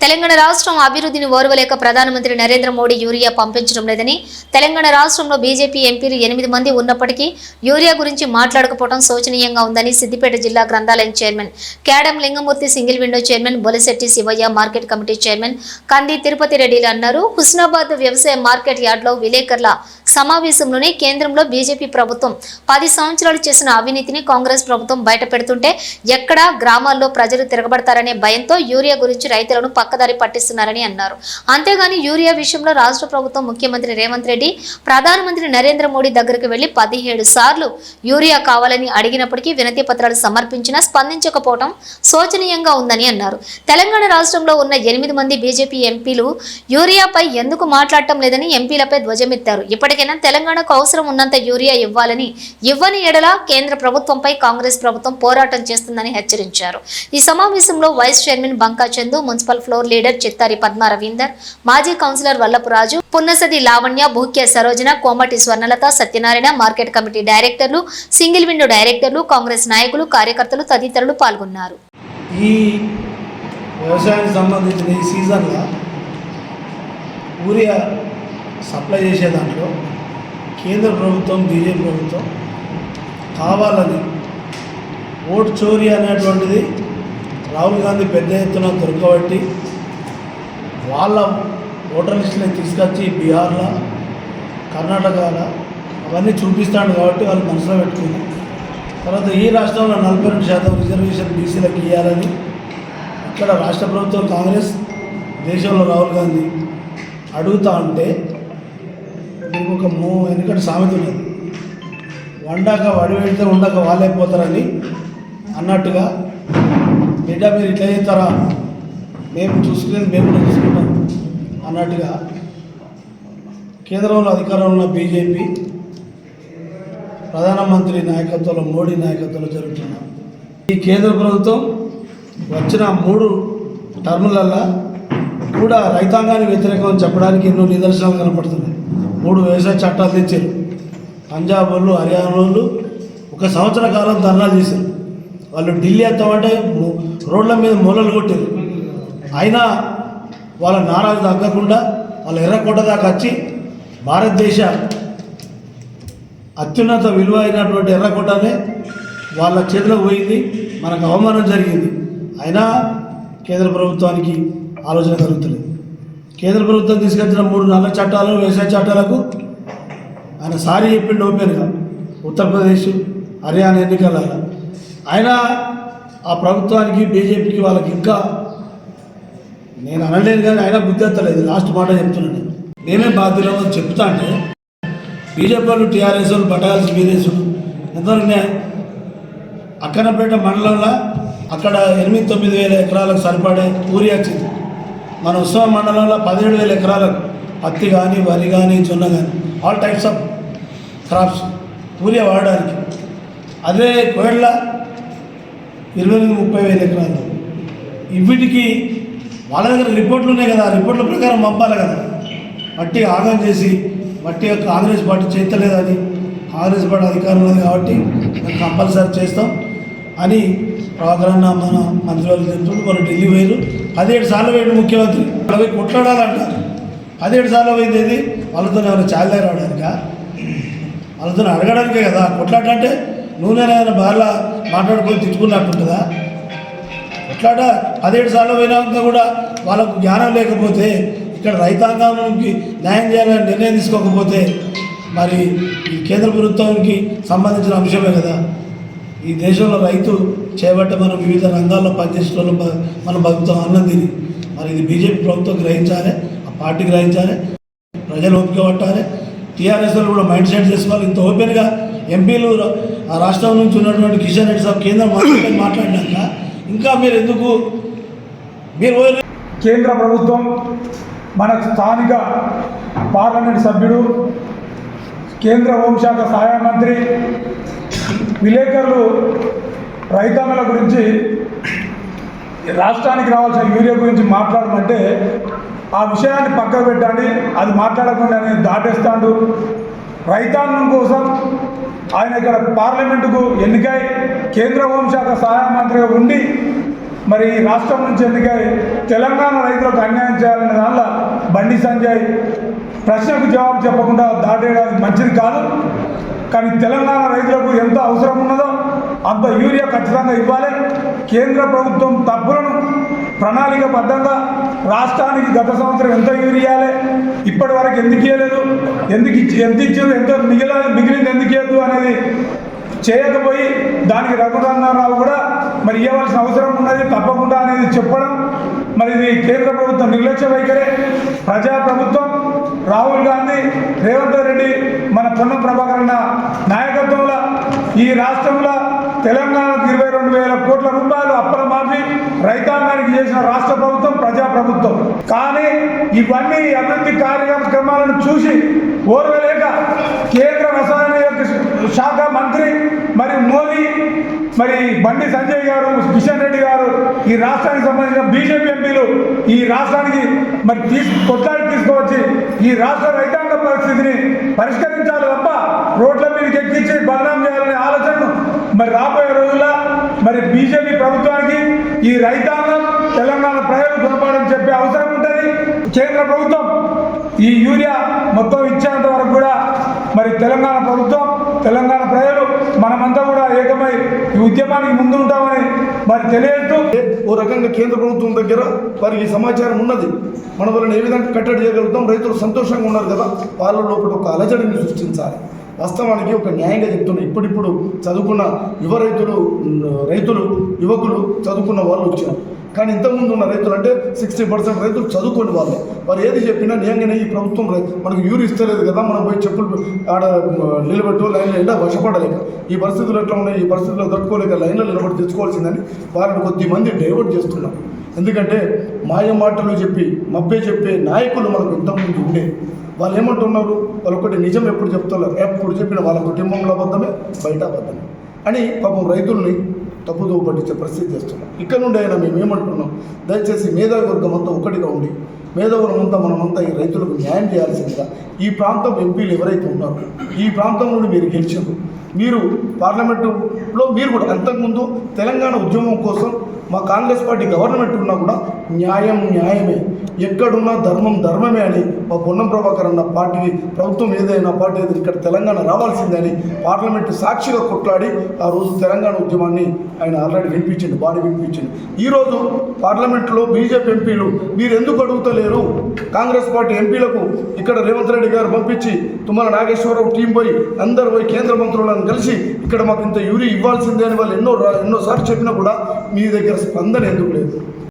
తెలంగాణ రాష్ట్రం అభివృద్ధిని ఓర్వలేక ప్రధానమంత్రి నరేంద్ర మోడీ యూరియా పంపించడం లేదని తెలంగాణ రాష్ట్రంలో బీజేపీ ఎంపీలు 8 మంది ఉన్నప్పటికీ యూరియా గురించి మాట్లాడకపోవడం శోచనీయంగా ఉందని సిద్దిపేట జిల్లా గ్రంథాలయం chairman Kedam Lingamurthy, single window chairman Bolishetti Shivaiah, market committee chairman Kandi Tirupati రెడ్డిలు అన్నారు. హుస్నాబాద్ వ్యవసాయ మార్కెట్ యార్డ్లో విలేకరుల సమావేశంలోనే కేంద్రంలో బీజేపీ ప్రభుత్వం 10 సంవత్సరాలు చేసిన అవినీతిని కాంగ్రెస్ ప్రభుత్వం బయట పెడుతుంటే ఎక్కడా గ్రామాల్లో ప్రజలు తిరగబడతారనే భయంతో యూరియా గురించి రైతులను పక్కదారి పట్టిస్తున్నారని అన్నారు. అంతేగాని యూరియా విషయంలో రాష్ట్ర ప్రభుత్వం ముఖ్యమంత్రి రేవంత్ రెడ్డి ప్రధానమంత్రి నరేంద్ర మోడీ దగ్గరకు వెళ్లి 17 సార్లు యూరియా కావాలని అడిగినప్పటికీ వినతి పత్రాలు సమర్పించినా స్పందించకపోవడం శోచనీయంగా ఉందని అన్నారు. తెలంగాణ రాష్ట్రంలో ఉన్న 8 మంది బీజేపీ ఎంపీలు యూరియాపై ఎందుకు మాట్లాడటం లేదని ఎంపీలపై ధ్వజమెత్తారు. ఇప్పటికైనా తెలంగాణకు అవసరం ఉన్నంత యూరియా ఇవ్వని ఎడల కేంద్ర ప్రభుత్వంపై కాంగ్రెస్ ప్రభుత్వం పోరాటం చేస్తుందని హెచ్చరించారు. ఈ సమావేశంలో vice chairman Banka Chandu, municipal floor leader Chittari Padma Ravinder, మాజీ councillor Vallapuraju, Punnasadi Lavanya, Bhukya Sarojana, Komati Swarnalatha, Satyanarayana, market committee డైరెక్టర్లు, సింగిల్ విండో డైరెక్టర్లు, కాంగ్రెస్ నాయకులు, కార్యకర్తలు తదితరులు పాల్గొన్నారు. ఈ వ్యవసాయానికి సంబంధించిన ఈ సీజన్లో యూరియా సప్లై చేసే దాంట్లో కేంద్ర ప్రభుత్వం, బీజేపీ ప్రభుత్వం కావాలని ఓటు చోరీ అనేటువంటిది రాహుల్ గాంధీ పెద్ద ఎత్తున దొరకబట్టి వాళ్ళ ఓటర్ లిస్టులను తీసుకొచ్చి బీహార్లో, కర్ణాటకలో అవన్నీ చూపిస్తాడు కాబట్టి వాళ్ళు మనసులో పెట్టుకుని తర్వాత ఈ రాష్ట్రంలో 42% రిజర్వేషన్ బీసీలకు ఇవ్వాలని ఇక్కడ రాష్ట్ర ప్రభుత్వం కాంగ్రెస్, దేశంలో రాహుల్ గాంధీ అడుగుతా ఉంటే దీనికి ఒక ఎందుకంటే సామెత ఉన్నది, వండాక వడి పెడితే ఉండక వాళ్ళే పోతారని అన్నట్టుగా బిడ్డ మీరు ఇట్లా చేస్తారా, మేము చూసుకునేది మేము కూడా చూసుకుంటాం అన్నట్టుగా కేంద్రంలో అధికారంలో ఉన్న బీజేపీ ప్రధానమంత్రి నాయకత్వంలో, మోడీ నాయకత్వంలో జరుగుతున్న ఈ కేంద్ర ప్రభుత్వం వచ్చిన 3 టర్ములల్లో కూడా రైతాంగానికి వ్యతిరేకం చెప్పడానికి ఎన్నో నిదర్శనాలు కనపడుతున్నాయి. 3 వ్యవసాయ చట్టాలు తెచ్చారు. పంజాబ్ వాళ్ళు, హర్యానా వాళ్ళు 1 సంవత్సర కాలం ధర్నాలు చేశారు. వాళ్ళు ఢిల్లీ వస్తామంటే రోడ్ల మీద మూలలు కొట్టారు. అయినా వాళ్ళ నారాజు తగ్గకుండా వాళ్ళ ఎర్రకోట దాకా వచ్చి భారతదేశ అత్యున్నత విలువ అయినటువంటి ఎర్రకోటనే వాళ్ళ చేతిలోకి పోయింది. మనకు అవమానం జరిగింది. అయినా కేంద్ర ప్రభుత్వానికి ఆలోచన కలుగుతుంది. కేంద్ర ప్రభుత్వం తీసుకొచ్చిన 3 నల్ల చట్టాలు, వ్యవసాయ చట్టాలకు ఆయన సారీ చెప్పిండు ఓపెన్గా ఉత్తరప్రదేశ్, హర్యానా ఎన్నికలలో. అయినా ఆ ప్రభుత్వానికి, బీజేపీకి వాళ్ళకి ఇంకా నేను అనలేను కానీ అయినా బుద్ధి ఎత్తలేదు. లాస్ట్ మాట చెప్తున్నాను. నేనే బాధ్యులు చెప్తా అంటే బీజేపీ వాళ్ళు, టీఆర్ఎస్ వాళ్ళు పట్టాల్సి మీరేసుడు ఎంతవరకు న్యాయం? అక్కనపేట మండలంలో అక్కడ 8-9 వేల ఎకరాలకు సరిపడే యూరియా వచ్చింది. మన ఉత్సవ మండలంలో 17,000 ఎకరాలకు పత్తి కానీ, వరి కానీ, జొన్న కానీ all types of crops urea వాడడానికి. అదే కోయళ్ళ 20-30 వేల ఎకరాలు. వీటికి వాళ్ళ దగ్గర రిపోర్ట్లు ఉన్నాయి కదా, ఆ రిపోర్ట్ల ప్రకారం పంపాలి కదా. మట్టి ఆగం చేసి కాంగ్రెస్ పార్టీ చేస్తలేదని, కాంగ్రెస్ పార్టీ అధికారంలో ఉంది కాబట్టి మేము కంపల్సరీ చేస్తాం అని ప్రవకరణ మన మంత్రి వాళ్ళు చెప్తుంటే వాళ్ళు ఢిల్లీ పోయారు. 17 సార్లు పోయింది ముఖ్యమంత్రి. వాళ్ళకి కొట్లాడాలంటారు. 17 సార్లు పోయింది. ఏది వాళ్ళతో ఏమైనా చాలే రావడానిక, వాళ్ళతో అడగడానికే కదా. కొట్లాడంటే నూనె బాగా మాట్లాడుకొని తిట్టుకున్నట్టుంటుందా? కొట్లాట 17 సార్లు పోయినాక కూడా వాళ్ళకు జ్ఞానం లేకపోతే, ఇక్కడ రైతాంగానికి న్యాయం చేయాలని నిర్ణయం తీసుకోకపోతే మరి ఈ కేంద్ర ప్రభుత్వానికి సంబంధించిన అంశమే కదా. ఈ దేశంలో రైతు చేపట్టే మనం వివిధ రంగాల్లో పనిచేసే వాళ్ళు మనం బతుకుతాం అన్నం తిని. మరి ఇది బీజేపీ ప్రభుత్వం గ్రహించాలి, ఆ పార్టీ గ్రహించాలి, ప్రజలు ఓపిక పట్టాలి. టీఆర్ఎస్ వాళ్ళు కూడా మైండ్ సెట్ చేసుకోవాలి. ఇంత ఓపెన్గా ఎంపీలు ఆ రాష్ట్రం నుంచి ఉన్నటువంటి కిషన్ రెడ్డి సాబ్ కేంద్రం మాట్లాడినాక ఇంకా మీరు ఎందుకు కేంద్ర ప్రభుత్వం మన స్థానిక పార్లమెంట్ సభ్యుడు, కేంద్ర హోంశాఖ సహాయ మంత్రి విలేకరులు రైతాంగాల గురించి, రాష్ట్రానికి రావాల్సిన యూరియా గురించి మాట్లాడమంటే ఆ విషయాన్ని పక్కకు పెట్టండి, అది మాట్లాడకుండా నేను దాటేస్తాడు. రైతాంగం కోసం ఆయన ఇక్కడ పార్లమెంటుకు ఎన్నికై కేంద్ర హోంశాఖ సహాయ మంత్రిగా ఉండి మరి ఈ రాష్ట్రం నుంచి ఎన్నికై తెలంగాణ రైతులకు అన్యాయం చేయాలనే దానిలో బండి సంజయ్ ప్రశ్నకు జవాబు చెప్పకుండా దాటేయడానికి మంచిది కాదు. కానీ తెలంగాణ రైతులకు ఎంత అవసరం ఉన్నదో అంత యూరియా ఖచ్చితంగా ఇవ్వాలి. కేంద్ర ప్రభుత్వం తప్పులను ప్రణాళికబద్ధంగా రాష్ట్రానికి గత సంవత్సరం ఎంత యూరియాలే ఇప్పటి వరకు ఎందుకు ఇవ్వలేదు, ఎంత ఇచ్చారు, ఎంత మిగిలింది ఎందుకు ఇవ్వద్దు అనేది చేయకపోయి దానికి రఘునందనరావు కూడా మరి ఇవ్వాల్సిన అవసరం ఉన్నది తప్పకుండా అనేది చెప్పడం మరి ఇది కేంద్ర ప్రభుత్వం నిర్లక్ష్య వైఖరే. ప్రజాప్రభుత్వం రాహుల్ గాంధీ, రేవంత్ రెడ్డి, మన పొన్నం ప్రభాకర్ నాయకత్వంలో ఈ రాష్ట్రంలో తెలంగాణకు 22,000 కోట్ల రూపాయలు అప్పుల మాఫీ రైతాంగానికి చేసిన రాష్ట్ర ప్రభుత్వం ప్రజాప్రభుత్వం. కానీ ఇవన్నీ అభివృద్ధి కార్యక్రమాలను చూసి ఓర్వలేక కేంద్ర రసాయన శాఖ మంత్రి మరి మోదీ, మరి బండి సంజయ్ గారు, కిషన్ రెడ్డి గారు, ఈ రాష్ట్రానికి సంబంధించిన బీజేపీ ఎంపీలు ఈ రాష్ట్రానికి మరి కొట్లాడి తీసుకువచ్చి ఈ రాష్ట్ర రైతాంగ పరిస్థితిని పరిష్కరించాలి తప్ప రోడ్ల మీదకి ఎక్కించి బదనాం చేయాలనే ఆలోచనను మరి రాబోయే రోజుల్లో మరి బీజేపీ ప్రభుత్వానికి ఈ రైతాంగం తెలంగాణ ప్రజలు గుణపాఠం చెప్పే అవసరం ఉంటుంది. కేంద్ర ప్రభుత్వం ఈ యూరియా మొత్తం ఇచ్చేంత వరకు కూడా మరి తెలంగాణ ప్రభుత్వం, తెలంగాణ ప్రజలు మనమంతా కూడా ఏకమై ఈ ఉద్యమానికి ముందు ఉంటామని మరి తెలియజేస్తూ ఓ రకంగా కేంద్ర ప్రభుత్వం దగ్గర వారికి సమాచారం ఉన్నది. మన వలన ఏ విధంగా కట్టడి చేయగలుగుతాం, రైతులు సంతోషంగా ఉన్నారు కదా, వాళ్ళ లోపల ఒక అలజడిని సృష్టించాలి. వాస్తవానికి ఒక న్యాయంగా చెప్తున్నా, ఇప్పుడిప్పుడు చదువుకున్న యువకులు చదువుకున్న వాళ్ళు వచ్చారు. కానీ ఇంతకుముందు ఉన్న రైతులు అంటే 60% రైతులు చదువుకోని వాళ్ళు. వారు ఏది చెప్పినా నిజంగానే ఈ ప్రభుత్వం మనకు యూరి ఇస్తలేదు కదా, మనం పోయి చెప్పులు ఆడ నిలబెట్టు లైన్లో ఎండా వశపడలేక ఈ పరిస్థితులు ఎట్లా ఉన్నాయి, ఈ పరిస్థితుల్లో తట్టుకోలేక లైన్లో నిలబడి తెచ్చుకోవాల్సిందని వారిని కొద్దిమంది డైవర్ట్ చేస్తున్నారు. ఎందుకంటే మాయ మాటలు చెప్పి మభ్య చెప్పే నాయకులు మనకు ఇంతకుముందు ఉండే. వాళ్ళు ఏమంటున్నారు, వాళ్ళు ఒకటి నిజం ఎప్పుడు చెప్తున్నారు, ఎప్పుడు చెప్పిన వాళ్ళ కుటుంబంలో అబద్ధమే, బయట అబద్ధమే అని పాపం రైతుల్ని తప్పుదో పట్టించే పరిస్థితి చేస్తున్నాం. ఇక్కడ నుండి అయినా మేము ఏమంటున్నాం, దయచేసి మేధావి వర్గం అంతా ఒకటిగా ఉండి మేధావులం అంతా మనమంతా ఈ రైతులకు న్యాయం చేయాల్సిందిగా ఈ ప్రాంతం ఎంపీలు ఎవరైతే ఉన్నారో ఈ ప్రాంతం నుండి మీరు గెలిచారు, మీరు పార్లమెంటులో మీరు కూడా అంతకుముందు తెలంగాణ ఉద్యమం కోసం మా కాంగ్రెస్ పార్టీ గవర్నమెంట్ ఉన్నా కూడా న్యాయమే, ఎక్కడున్నా ధర్మమే అని మా పొన్నం ప్రభాకర్ అన్న పార్టీకి ప్రభుత్వం ఏదైనా పార్టీ ఏదైనా ఇక్కడ తెలంగాణ రావాల్సిందే అని పార్లమెంటు సాక్షిగా కొట్లాడి ఆ రోజు తెలంగాణ ఉద్యమాన్ని ఆయన ఆల్రెడీ వినిపించింది. ఈరోజు పార్లమెంట్లో బీజేపీ ఎంపీలు మీరు ఎందుకు అడుగుతలేరు, కాంగ్రెస్ పార్టీ ఎంపీలకు ఇక్కడ రేవంత్ రెడ్డి గారు పంపించి తుమ్మల నాగేశ్వరరావు టీం పోయి అందరు పోయి కేంద్ర మంత్రులను కలిసి ఇక్కడ మాకు ఇంత యూరియా ఇవ్వాల్సిందే అని వాళ్ళు ఎన్నోసార్లు చెప్పినా కూడా మీ దగ్గర స్పందన ఎందుకు లేదు?